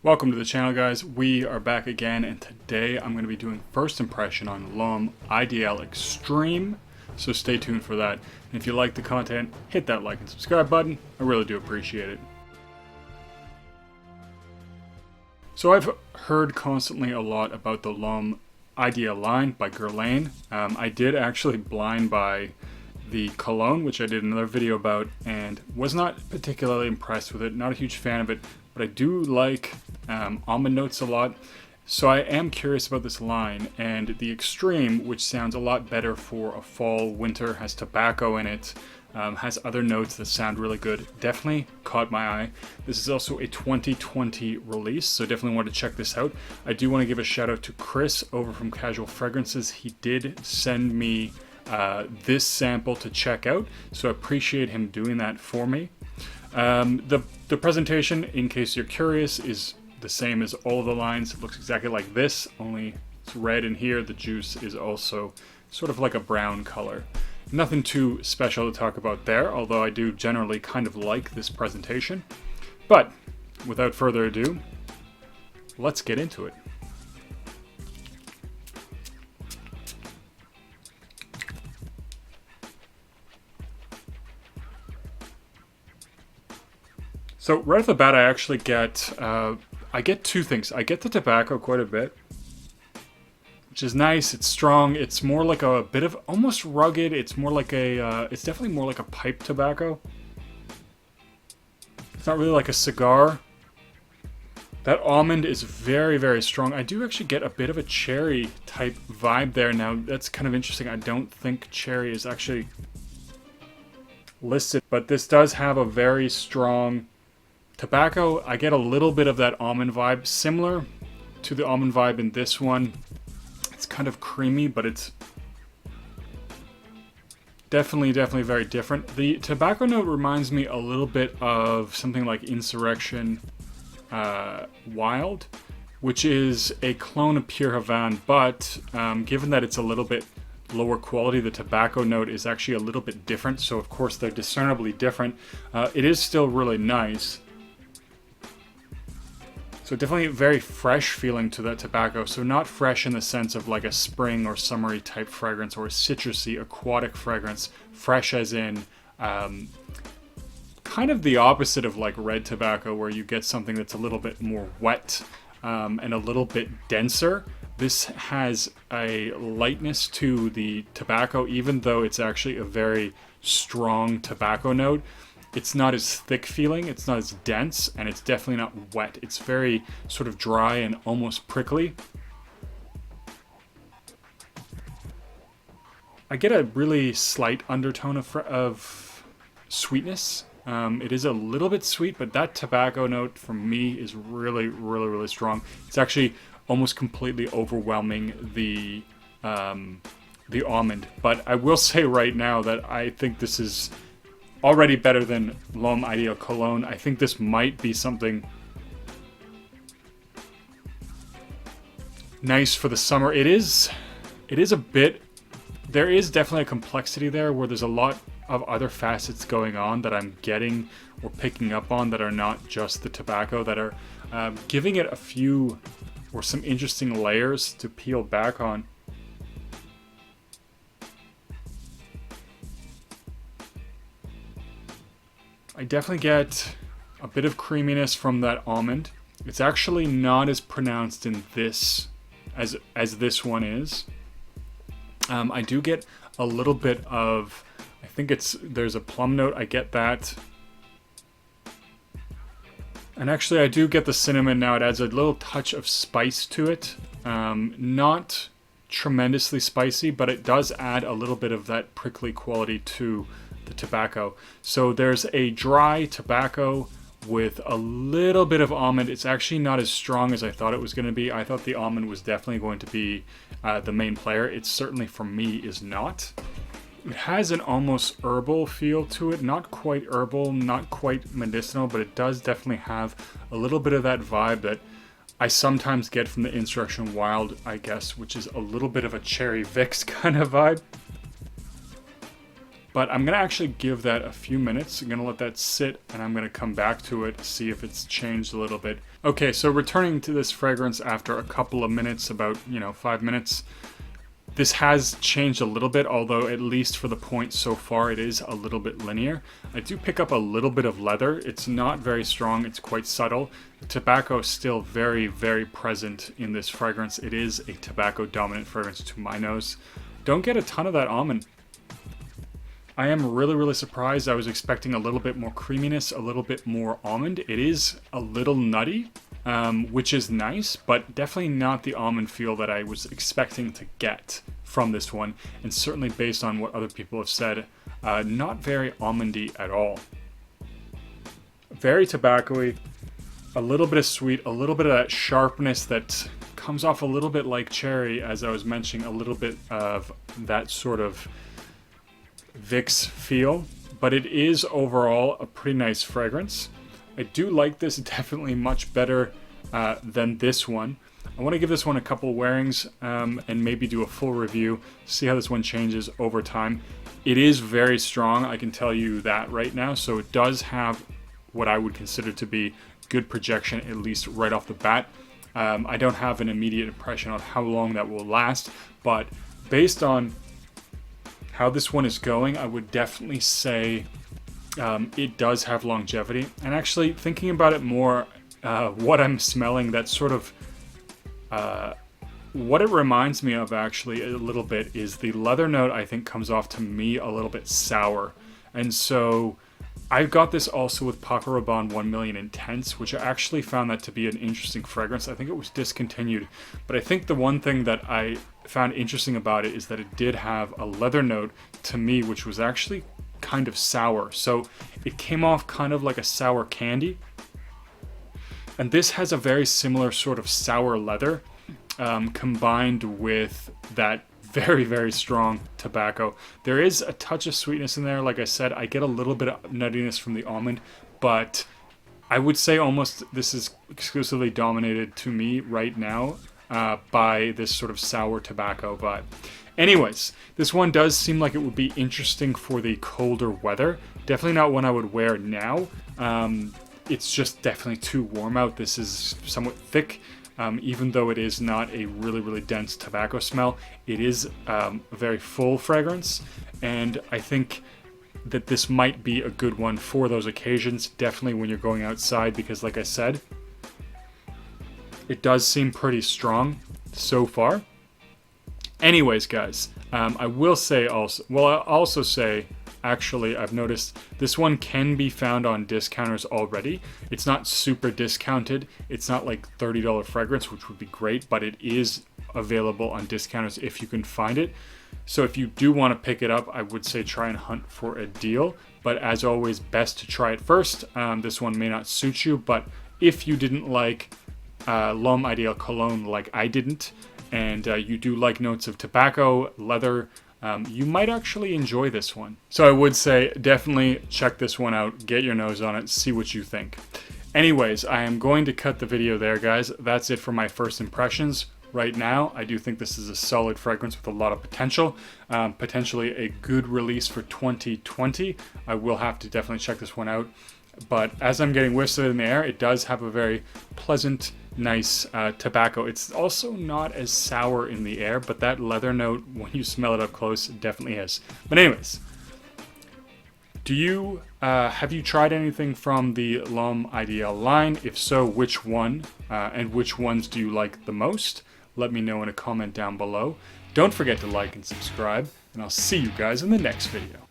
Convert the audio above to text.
Welcome to the channel, guys. We are back again, and today I'm going to be doing first impression on Lhomme IDL Extreme, so stay tuned for that. And if you like the content, hit that like and subscribe button. I really do appreciate it. So I've heard constantly a lot about the Lhomme IDL line by Guerlain. I did actually blind buy the Cologne, which I did another video about, and was not particularly impressed with it. Not a huge fan of it, but I do like almond notes a lot. So I am curious about this line, and the Extreme, which sounds a lot better for a fall, winter, has tobacco in it, has other notes that sound really good. Definitely caught my eye. This is also a 2020 release, so definitely want to check this out. I do want to give a shout out to Chris over from Casual Fragrances. He did send me this sample to check out, so I appreciate him doing that for me. The presentation, in case you're curious, is the same as all of the lines. It looks exactly like this, only it's red in here. The juice is also sort of like a brown color. Nothing too special to talk about there, although I do generally kind of like this presentation. But without further ado, let's get into it. So right off the bat, I actually get two things. I get the tobacco quite a bit, which is nice. It's strong. It's more like a bit of almost rugged. It's more like a. It's definitely more like a pipe tobacco. It's not really like a cigar. That almond is very, very strong. I do actually get a bit of a cherry type vibe there. Now that's kind of interesting. I don't think cherry is actually listed, but this does have a very strong tobacco. I get a little bit of that almond vibe, similar to the almond vibe in this one. It's kind of creamy, but it's definitely very different. The tobacco note reminds me a little bit of something like Insurrection Wild, which is a clone of Pure Havane, but given that it's a little bit lower quality, the tobacco note is actually a little bit different, so of course they're discernibly different. It is still really nice. So definitely very fresh feeling to that tobacco. So not fresh in the sense of like a spring or summery type fragrance or a citrusy aquatic fragrance. Fresh as in kind of the opposite of like red tobacco, where you get something that's a little bit more wet and a little bit denser. This has a lightness to the tobacco, even though it's actually a very strong tobacco note. It's not as thick feeling, it's not as dense, and it's definitely not wet. It's very sort of dry and almost prickly. I get a really slight undertone of sweetness. It is a little bit sweet, but that tobacco note for me is really strong. It's actually almost completely overwhelming the almond. But I will say right now that I think this is already better than Lhomme IDL Cologne. I think this might be something nice for the summer. It is a bit, there is definitely a complexity there where there's a lot of other facets going on that I'm getting or picking up on that are not just the tobacco, that are giving it a few or some interesting layers to peel back on. I definitely get a bit of creaminess from that almond. It's actually not as pronounced in this as this one is. I do get a little bit of, I think there's a plum note. I get that. And actually I do get the cinnamon now. It adds a little touch of spice to it. Not tremendously spicy, but it does add a little bit of that prickly quality to the tobacco. So there's a dry tobacco with a little bit of almond. It's actually not as strong as I thought it was going to be. I thought the almond was definitely going to be the main player. It certainly for me is not. It has an almost herbal feel to it. Not quite herbal, not quite medicinal, but it does definitely have a little bit of that vibe that I sometimes get from the Insurrection Wild, I guess, which is a little bit of a Cherry Vicks kind of vibe. But I'm going to actually give that a few minutes. I'm going to let that sit, and I'm going to come back to it, see if it's changed a little bit. Okay, so returning to this fragrance after a couple of minutes, about, 5 minutes, this has changed a little bit, although at least for the point so far, it is a little bit linear. I do pick up a little bit of leather. It's not very strong. It's quite subtle. The tobacco is still very, very present in this fragrance. It is a tobacco-dominant fragrance to my nose. Don't get a ton of that almond. I am really, really surprised. I was expecting a little bit more creaminess, a little bit more almond. It is a little nutty, which is nice, but definitely not the almond feel that I was expecting to get from this one. And certainly based on what other people have said, not very almondy at all. Very tobacco-y, a little bit of sweet, a little bit of that sharpness that comes off a little bit like cherry, as I was mentioning, a little bit of that sort of Vicks feel, but it is overall a pretty nice fragrance. I do like this definitely much better than this one. I want to give this one a couple wearings and maybe do a full review, see how this one changes over time. It is very strong, I can tell you that right now, so it does have what I would consider to be good projection, at least right off the bat. I don't have an immediate impression of how long that will last, but based on how this one is going, I would definitely say it does have longevity. And actually, thinking about it more, what I'm smelling, that sort of what it reminds me of actually a little bit is the leather note. I think comes off to me a little bit sour, and so I got this also with Paco Rabanne 1 Million Intense, which I actually found that to be an interesting fragrance. I think it was discontinued, but I think the one thing that I found interesting about it is that it did have a leather note to me, which was actually kind of sour. So it came off kind of like a sour candy. And this has a very similar sort of sour leather combined with that very, very strong tobacco. There is a touch of sweetness in there. Like I said, I get a little bit of nuttiness from the almond, but I would say almost this is exclusively dominated to me right now by this sort of sour tobacco vibe. Anyways, this one does seem like it would be interesting for the colder weather. Definitely not one I would wear now. It's just definitely too warm out. This is somewhat thick. Even though it is not a really, really dense tobacco smell, it is a very full fragrance, and I think that this might be a good one for those occasions, definitely when you're going outside, because like I said, it does seem pretty strong so far. Anyways, guys, I will say also, well, I'll also say, actually, I've noticed this one can be found on discounters already. It's not super discounted. It's not like $30 fragrance, which would be great, but it is available on discounters if you can find it. So if you do want to pick it up, I would say try and hunt for a deal. But as always, best to try it first. This one may not suit you, but if you didn't like Lhomme Ideal Cologne like I didn't, and you do like notes of tobacco, leather, you might actually enjoy this one. So I would say definitely check this one out, get your nose on it, see what you think. Anyways, I am going to cut the video there, guys. That's it for my first impressions. Right now, I do think this is a solid fragrance with a lot of potential. Potentially a good release for 2020. I will have to definitely check this one out. But as I'm getting whiffs of it in the air, it does have a very pleasant, nice tobacco. It's also not as sour in the air, but that leather note, when you smell it up close, it definitely is. But anyways, do you have you tried anything from the Lhomme Ideal line? If so, which one? And which ones do you like the most? Let me know in a comment down below. Don't forget to like and subscribe, and I'll see you guys in the next video.